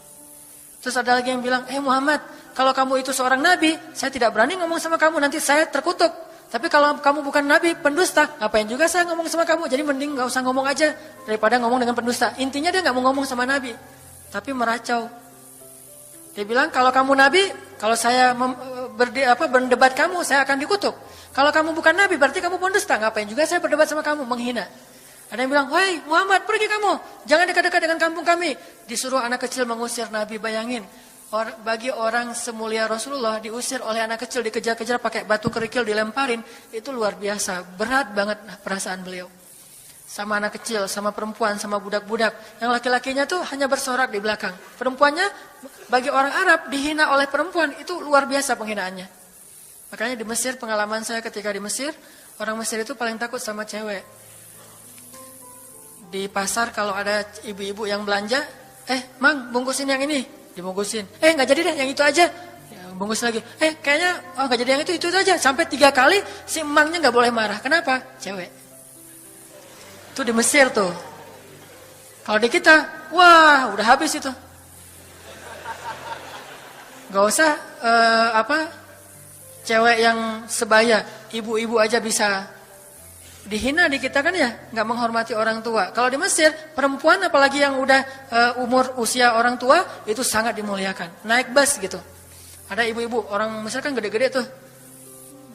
Terus ada lagi yang bilang, Muhammad, kalau kamu itu seorang Nabi, saya tidak berani ngomong sama kamu, nanti saya terkutuk. Tapi kalau kamu bukan Nabi, pendusta, ngapain juga saya ngomong sama kamu? Jadi mending gak usah ngomong aja, daripada ngomong dengan pendusta. Intinya dia gak mau ngomong sama Nabi, tapi meracau. Dia bilang, kalau kamu Nabi, kalau saya berdebat kamu, saya akan dikutuk. Kalau kamu bukan Nabi, berarti kamu pendusta. Ngapain juga saya berdebat sama kamu, menghina. Ada yang bilang, woi Muhammad, pergi kamu. Jangan dekat-dekat dengan kampung kami. Disuruh anak kecil mengusir Nabi, bayangin. Bagi orang semulia Rasulullah, diusir oleh anak kecil, dikejar-kejar pakai batu kerikil, dilemparin. Itu luar biasa, berat banget perasaan beliau. Sama anak kecil, sama perempuan, sama budak-budak. Yang laki-lakinya tuh hanya bersorak di belakang. Perempuannya, bagi orang Arab, dihina oleh perempuan. Itu luar biasa penghinaannya. Makanya di Mesir, pengalaman saya ketika di Mesir, orang Mesir itu paling takut sama cewek. Di pasar kalau ada ibu-ibu yang belanja, Mang, bungkusin yang ini. Dibungkusin. Gak jadi deh, yang itu aja. Ya, bungkus lagi. Kayaknya, gak jadi yang itu aja. Sampai 3 kali, si emangnya gak boleh marah. Kenapa? Cewek. Itu di Mesir tuh. Kalau di kita, wah udah habis itu. Gak usah cewek yang sebaya, ibu-ibu aja bisa dihina di kita kan ya, nggak menghormati orang tua. Kalau di Mesir, perempuan apalagi yang udah umur usia orang tua itu sangat dimuliakan. Naik bus gitu. Ada ibu-ibu orang Mesir kan gede-gede tuh.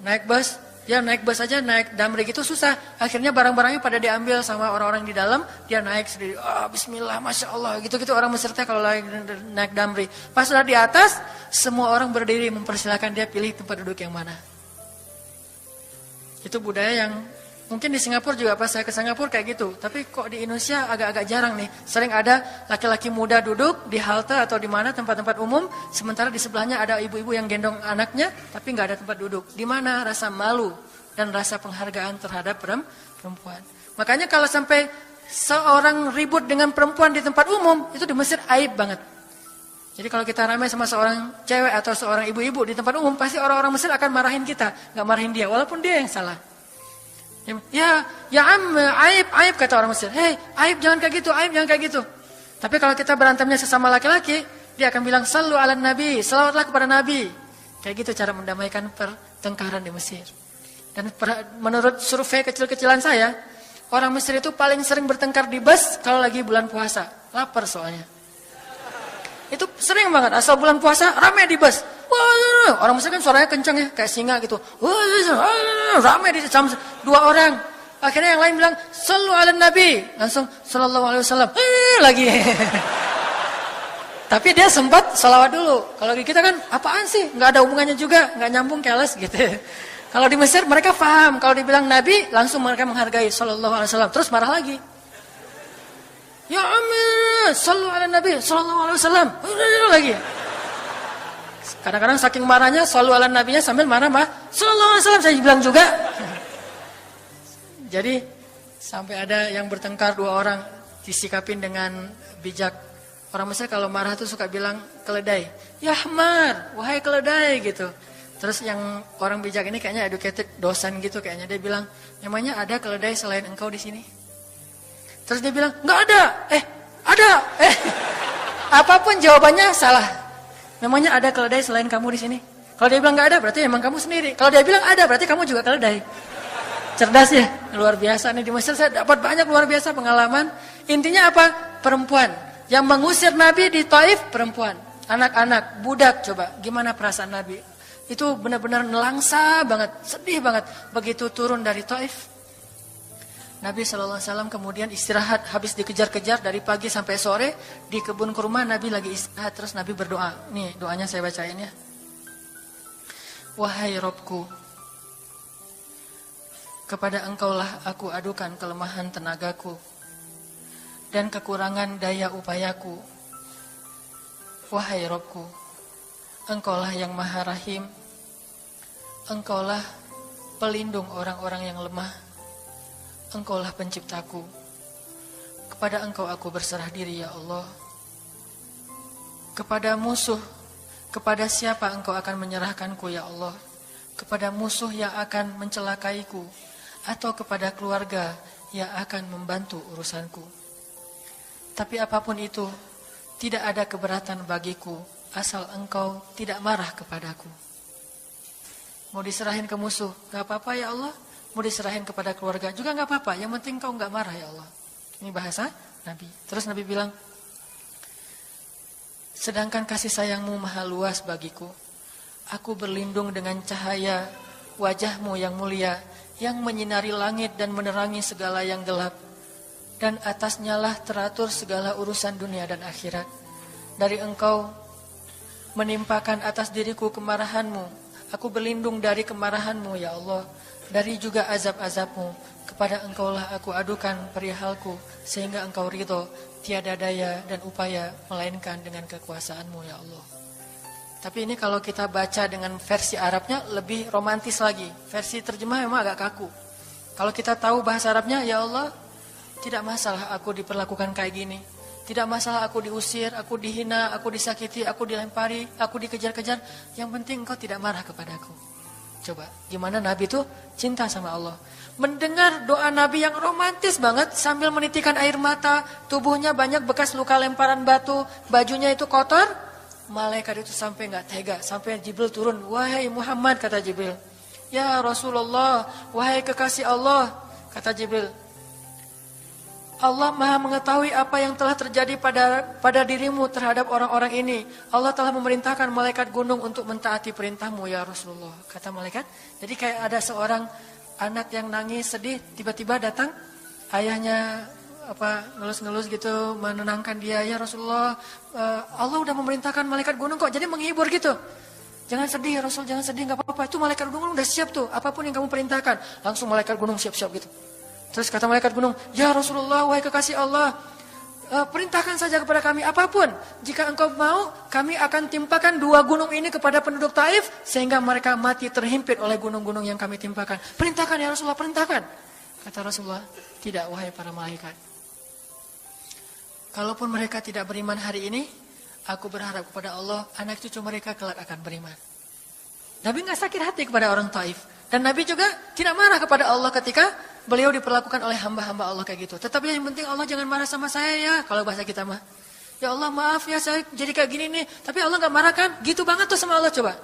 Naik bus, dia naik bus aja, naik damri gitu susah. Akhirnya barang-barangnya pada diambil sama orang-orang di dalam, dia naik sendiri. Bismillah, Masya Allah, gitu-gitu orang Mesir teh kalau naik damri. Pas sudah di atas, semua orang berdiri mempersilahkan dia pilih tempat duduk yang mana. Itu budaya yang mungkin di Singapura juga pas saya ke Singapura kayak gitu. Tapi kok di Indonesia agak-agak jarang nih. Sering ada laki-laki muda duduk di halte atau di mana tempat-tempat umum. Sementara di sebelahnya ada ibu-ibu yang gendong anaknya. Tapi nggak ada tempat duduk. Di mana rasa malu dan rasa penghargaan terhadap perempuan. Makanya kalau sampai seorang ribut dengan perempuan di tempat umum. Itu di Mesir aib banget. Jadi kalau kita ramai sama seorang cewek atau seorang ibu-ibu di tempat umum. Pasti orang-orang Mesir akan marahin kita. Nggak marahin dia. Walaupun dia yang salah. Ya aib kata orang Mesir. Aib jangan kayak gitu, aib jangan kayak gitu. Tapi kalau kita berantemnya sesama laki-laki, dia akan bilang sallu ala nabi, selawatlah kepada nabi. Kayak gitu cara mendamaikan pertengkaran di Mesir. Dan menurut survei kecil-kecilan saya, orang Mesir itu paling sering bertengkar di bus kalau lagi bulan puasa. Lapar soalnya. Itu sering banget, asal bulan puasa ramai di bus. Wah, orang Mesir kan suaranya kencang ya, kayak singa gitu. Wah, ramai di jam 2 orang. Akhirnya yang lain bilang, sallu ala nabi. Langsung, sallallahu alaihi wasallam. Lagi. Tapi dia sempat salawat dulu. Kalau di kita kan, apaan sih? Nggak ada hubungannya juga, nggak nyambung keles gitu. Kalau di Mesir mereka paham. Kalau dibilang nabi, langsung mereka menghargai sallallahu alaihi wasallam. Terus marah lagi. Ya Amir, sallu ala nabi, sallallahu alaihi wasallam. Lagi. Kadang-kadang saking marahnya, shollu ala nabinya sambil marah-marah, sallallahu alaihi wasallam, saya bilang juga. Jadi sampai ada yang bertengkar dua orang, disikapin dengan bijak. Orang Mesir kalau marah tuh suka bilang keledai, ya Ahmad, wahai keledai gitu. Terus yang orang bijak ini kayaknya educated, dosen gitu kayaknya, dia bilang, namanya ada keledai selain engkau di sini? Terus dia bilang, nggak ada. Ada. Apapun jawabannya salah. Namanya ada keledai selain kamu di sini. Kalau dia bilang nggak ada, berarti emang kamu sendiri. Kalau dia bilang ada, berarti kamu juga keledai. Cerdas ya, luar biasa nih di Mesir. Saya dapat banyak luar biasa pengalaman. Intinya apa? Perempuan yang mengusir Nabi di Taif, perempuan, anak-anak, budak. Coba, gimana perasaan Nabi? Itu benar-benar nelangsa banget, sedih banget. Begitu turun dari Taif, Nabi SAW kemudian istirahat, habis dikejar-kejar dari pagi sampai sore di kebun kurma. Nabi lagi istirahat, terus Nabi berdoa. Nih doanya saya bacain ya. Wahai Robku, kepada engkaulah aku adukan kelemahan tenagaku dan kekurangan daya upayaku. Wahai Robku, engkaulah yang maha rahim, engkaulah pelindung orang-orang yang lemah. Engkaulah penciptaku. Kepada engkau aku berserah diri ya Allah. Kepada musuh, kepada siapa engkau akan menyerahkanku ya Allah? Kepada musuh yang akan mencelakaiku, atau kepada keluarga yang akan membantu urusanku. Tapi apapun itu, tidak ada keberatan bagiku, asal engkau tidak marah kepadaku. Mau diserahin ke musuh, gak apa-apa ya Allah. Mau diserahin kepada keluarga juga nggak apa-apa. Yang penting kau nggak marah ya Allah. Ini bahasa Nabi. Terus Nabi bilang, sedangkan kasih sayangmu maha luas bagiku. Aku berlindung dengan cahaya wajahmu yang mulia, yang menyinari langit dan menerangi segala yang gelap. Dan atasnya lah teratur segala urusan dunia dan akhirat. Dari engkau menimpakan atas diriku kemarahanmu. Aku berlindung dari kemarahanmu ya Allah. Dari juga azab-azabmu, kepada engkaulah aku adukan perihalku, sehingga engkau ridho, tiada daya dan upaya, melainkan dengan kekuasaanmu ya Allah. Tapi ini kalau kita baca dengan versi Arabnya lebih romantis lagi. Versi terjemah memang agak kaku. Kalau kita tahu bahasa Arabnya, ya Allah, tidak masalah aku diperlakukan kayak gini. Tidak masalah aku diusir, aku dihina, aku disakiti, aku dilempari, aku dikejar-kejar. Yang penting engkau tidak marah kepadaku. Coba, gimana Nabi itu cinta sama Allah. Mendengar doa Nabi yang romantis banget sambil menitikan air mata, tubuhnya banyak bekas luka lemparan batu, bajunya itu kotor. Malaikat itu sampai nggak tega, sampai Jibril turun. Wahai Muhammad, kata Jibril. Ya Rasulullah, wahai kekasih Allah, kata Jibril. Allah maha mengetahui apa yang telah terjadi pada dirimu terhadap orang-orang ini. Allah telah memerintahkan malaikat gunung untuk mentaati perintahmu ya Rasulullah. Kata malaikat, jadi kayak ada seorang anak yang nangis sedih, tiba-tiba datang ayahnya ngelus-ngelus gitu menenangkan dia. Ya Rasulullah, Allah udah memerintahkan malaikat gunung kok, jadi menghibur gitu. Jangan sedih ya Rasul, jangan sedih, gak apa-apa. Itu malaikat gunung udah siap tuh, apapun yang kamu perintahkan. Langsung malaikat gunung siap-siap gitu. Terus kata malaikat gunung, ya Rasulullah, wahai kekasih Allah, perintahkan saja kepada kami apapun. Jika engkau mau, kami akan timpakan 2 gunung ini kepada penduduk Taif, sehingga mereka mati terhimpit oleh gunung-gunung yang kami timpakan. Perintahkan ya Rasulullah, perintahkan. Kata Rasulullah, tidak wahai para malaikat. Kalaupun mereka tidak beriman hari ini, aku berharap kepada Allah, anak cucu mereka kelak akan beriman. Nabi gak sakit hati kepada orang Taif. Dan Nabi juga tidak marah kepada Allah ketika beliau diperlakukan oleh hamba-hamba Allah kayak gitu. Tetapi yang penting Allah jangan marah sama saya ya. Kalau bahasa kita mah, ya Allah maaf ya saya jadi kayak gini nih. Tapi Allah gak marah kan? Gitu banget tuh sama Allah coba.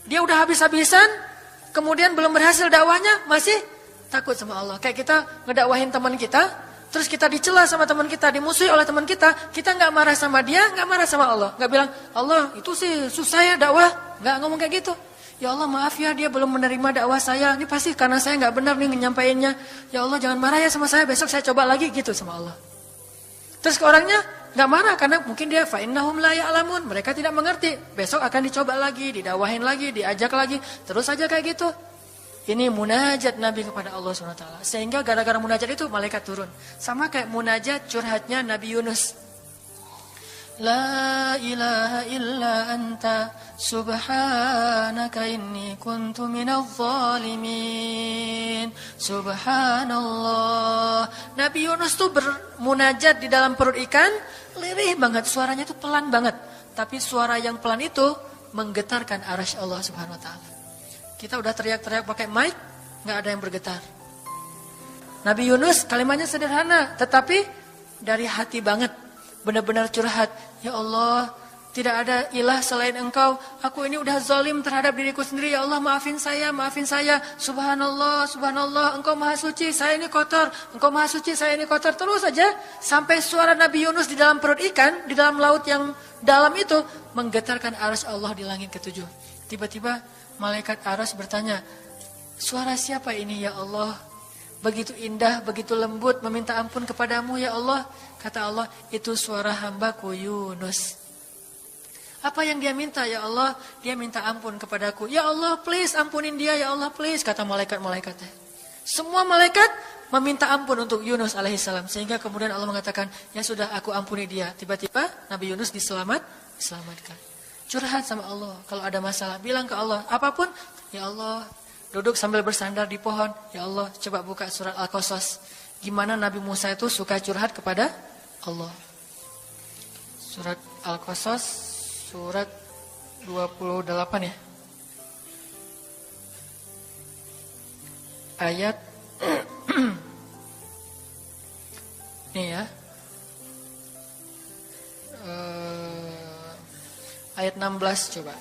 Dia udah habis-habisan, kemudian belum berhasil dakwahnya, masih takut sama Allah. Kayak kita ngedakwahin teman kita, terus kita dicela sama teman kita, dimusuhi oleh teman kita gak marah sama dia, gak marah sama Allah. Gak bilang, Allah itu sih susah ya dakwah. Gak ngomong kayak gitu. Ya Allah maaf ya dia belum menerima dakwah saya. Ini pasti karena saya gak benar nih nyampainnya. Ya Allah jangan marah ya sama saya. Besok saya coba lagi gitu sama Allah. Terus ke orangnya gak marah karena mungkin dia fa'innahum la ya'lamun. Mereka tidak mengerti. Besok akan dicoba lagi, didakwahin lagi, diajak lagi. Terus aja kayak gitu. Ini munajat Nabi kepada Allah SWT. Sehingga gara-gara munajat itu malaikat turun. Sama kayak munajat curhatnya Nabi Yunus. La ilaha illa anta subhanaka inni kuntu minadh dhalimin. Subhanallah. Nabi Yunus tuh bermunajat di dalam perut ikan, lirih banget, suaranya tuh pelan banget. Tapi suara yang pelan itu menggetarkan arasy Allah Subhanahu wa taala. Kita udah teriak-teriak pakai mic, enggak ada yang bergetar. Nabi Yunus kalimatnya sederhana, tetapi dari hati banget. Benar-benar curhat. Ya Allah, tidak ada ilah selain Engkau. Aku ini udah zalim terhadap diriku sendiri. Ya Allah, maafin saya, maafin saya. Subhanallah, subhanallah, Engkau maha suci, saya ini kotor. Engkau maha suci, saya ini kotor. Terus saja sampai suara Nabi Yunus di dalam perut ikan, di dalam laut yang dalam itu, menggetarkan arasy Allah di langit ketujuh. Tiba-tiba malaikat arasy bertanya, suara siapa ini ya Allah? Begitu indah, begitu lembut, meminta ampun kepadamu ya Allah. Kata Allah, itu suara hambaku Yunus. Apa yang dia minta ya Allah? Dia minta ampun kepadaku. Ya Allah, please ampunin dia ya Allah, please. Kata malaikat-malaikatnya. Semua malaikat meminta ampun untuk Yunus alaihissalam. Sehingga kemudian Allah mengatakan, ya sudah aku ampuni dia. Tiba-tiba Nabi Yunus diselamatkan. Curhat sama Allah. Kalau ada masalah, bilang ke Allah. Apapun, ya Allah. Duduk sambil bersandar di pohon. Ya Allah, coba buka surat Al-Qasas. Gimana Nabi Musa itu suka curhat kepada Allah. Surat Al-Qasas, surat 28 ya. Ayat ini ya. Ayat 16 coba.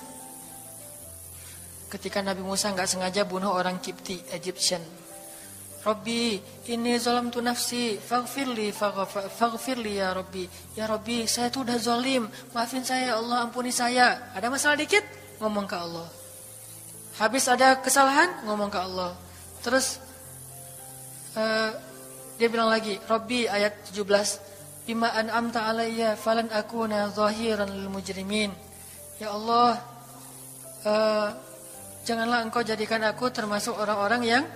Ketika Nabi Musa enggak sengaja bunuh orang Kipti, Egyptian. Rabbi, inni zalamtu nafsi, faghfirli ya Rabbi. Ya Rabbi, saya tuh udah zalim, maafin saya ya Allah, ampuni saya. Ada masalah dikit, ngomong ke Allah. Habis ada kesalahan, ngomong ke Allah. Terus dia bilang lagi, Rabbi ayat 17, bima an'amta alayya falan akuna zahiran lil mujrimin. Ya Allah, janganlah engkau jadikan aku termasuk orang-orang yang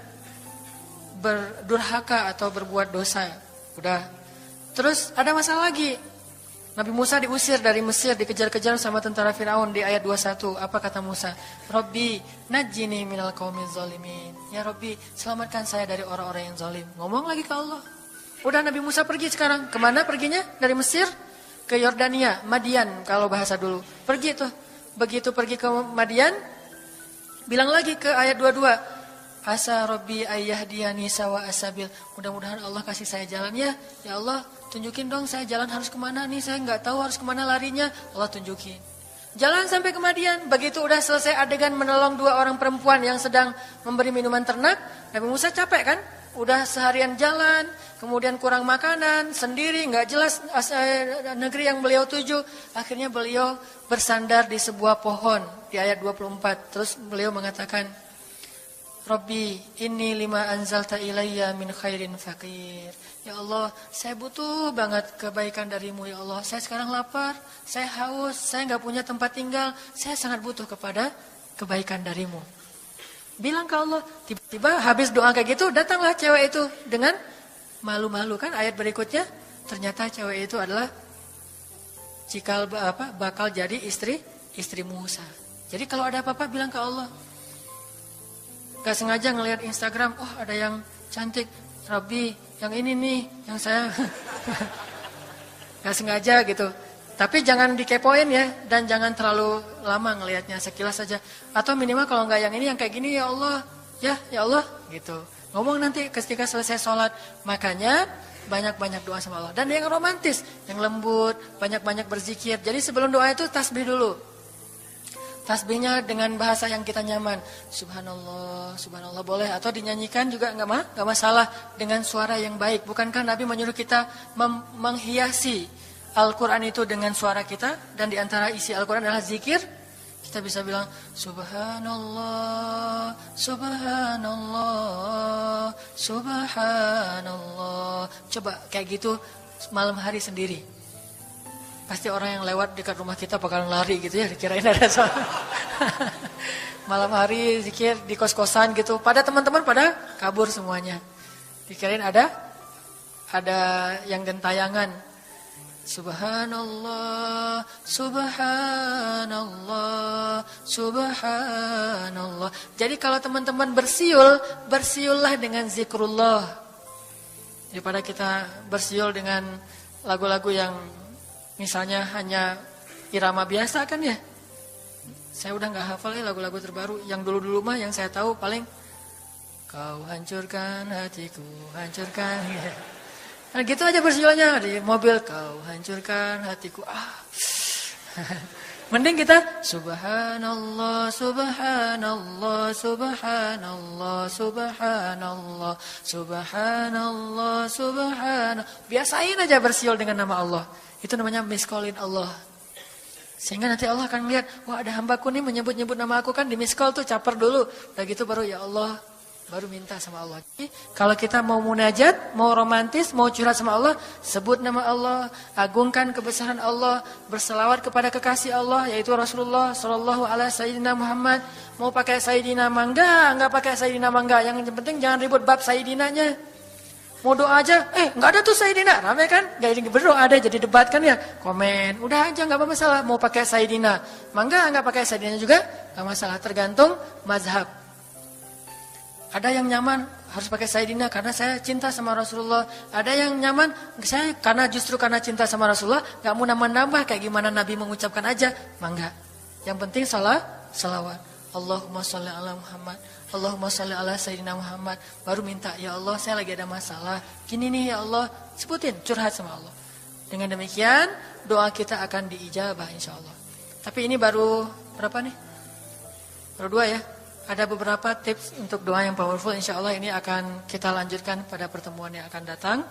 berdurhaka atau berbuat dosa. Udah. Terus ada masalah lagi. Nabi Musa diusir dari Mesir, dikejar-kejar sama tentara Firaun di ayat 21. Apa kata Musa? Rabbi, najjini minal qaumiz zalimin. Ya Rabbi, selamatkan saya dari orang-orang yang zalim. Ngomong lagi ke Allah. Udah Nabi Musa pergi sekarang. Kemana perginya? Dari Mesir ke Yordania, Madian kalau bahasa dulu. Pergi tuh. Begitu pergi ke Madian, bilang lagi ke ayat 22. Asa Rabbi ayyahdiyani sawa asabil. Mudah-mudahan Allah kasih saya jalan ya. Ya Allah, tunjukin dong saya jalan harus kemana nih. Saya nggak tahu harus kemana larinya. Allah tunjukin. Jalan sampai ke Madian. Begitu udah selesai adegan menolong dua orang perempuan yang sedang memberi minuman ternak. Nabi Musa capek kan? Udah seharian jalan. Kemudian kurang makanan. Sendiri nggak jelas negeri yang beliau tuju. Akhirnya beliau bersandar di sebuah pohon. Di ayat 24. Terus beliau mengatakan, Rabbi, inni lima anzalta ilayya min khairin faqir. Ya Allah, saya butuh banget kebaikan darimu ya Allah. Saya sekarang lapar, saya haus, saya nggak punya tempat tinggal. Saya sangat butuh kepada kebaikan darimu. Bilang ke Allah, tiba-tiba habis doa kayak gitu, datanglah cewek itu dengan malu-malu kan. Ayat berikutnya, ternyata cewek itu adalah bakal jadi istri Musa. Jadi kalau ada apa-apa bilang ke Allah. Gak sengaja ngelihat Instagram, oh ada yang cantik, Rabbi, yang ini nih, yang saya gak sengaja gitu. Tapi jangan dikepoin ya, dan jangan terlalu lama ngelihatnya, sekilas saja. Atau minimal kalau nggak yang ini, yang kayak gini ya Allah, ya Allah, gitu. Ngomong nanti ketika selesai sholat, makanya banyak-banyak doa sama Allah. Dan yang romantis, yang lembut, banyak-banyak berzikir. Jadi sebelum doa itu tasbih dulu. Tasbihnya dengan bahasa yang kita nyaman. Subhanallah, subhanallah boleh. Atau dinyanyikan juga nggak masalah dengan suara yang baik. Bukankah Nabi menyuruh kita menghiasi Al-Quran itu dengan suara kita? Dan diantara isi Al-Quran adalah zikir. Kita bisa bilang Subhanallah, Subhanallah, Subhanallah. Coba kayak gitu malam hari sendiri. Pasti orang yang lewat dekat rumah kita bakalan lari gitu ya, dikirain ada soal. Malam hari zikir di kos-kosan gitu, pada teman-teman pada kabur semuanya. Dikirain ada yang gentayangan. Subhanallah, subhanallah, subhanallah. Jadi kalau teman-teman bersiul, bersiullah dengan zikrullah. Daripada kita bersiul dengan lagu-lagu yang misalnya hanya irama biasa kan ya. Saya udah gak hafal ya lagu-lagu terbaru. Yang dulu-dulu mah yang saya tahu paling kau hancurkan hatiku, hancurkan. Nah gitu aja bersiulnya di mobil, kau hancurkan hatiku. Mending kita subhanallah, subhanallah, subhanallah, subhanallah, subhanallah, subhanallah. Biasain aja bersiul dengan nama Allah. Itu namanya miskolin Allah. Sehingga nanti Allah akan melihat, wah ada hambaku nih menyebut-nyebut nama aku, kan di miskol tuh caper dulu. Udah gitu baru ya Allah, baru minta sama Allah. Kalau kita mau munajat, mau romantis, mau curhat sama Allah, sebut nama Allah, agungkan kebesaran Allah, berselawat kepada kekasih Allah, yaitu Rasulullah Sallallahu Alaihi Sayyidina Muhammad. Mau pakai Sayyidina mangga, enggak pakai Sayyidina mangga. Yang penting jangan ribut bab Sayyidinanya. Mau doa aja, enggak ada tuh Sayyidina, ramai kan? Enggak ini berdoa ada, jadi debat kan ya? Komen, udah aja enggak masalah. Mau pakai Sayyidina mangga, enggak pakai Sayyidina juga, enggak masalah. Tergantung mazhab. Ada yang nyaman harus pakai Sayyidina karena saya cinta sama Rasulullah. Ada yang nyaman saya justru karena cinta sama Rasulullah, gak mau nambah-nambah kayak gimana Nabi mengucapkan aja, mangga. Yang penting salawat. Allahumma sholli ala Muhammad, Allahumma sholli ala Sayyidina Muhammad. Baru minta, ya Allah saya lagi ada masalah, gini nih ya Allah, sebutin, curhat sama Allah. Dengan demikian doa kita akan diijabah insya Allah. Tapi ini baru berapa nih? Baru 2 ya. Ada beberapa tips untuk doa yang powerful, insya Allah ini akan kita lanjutkan pada pertemuan yang akan datang.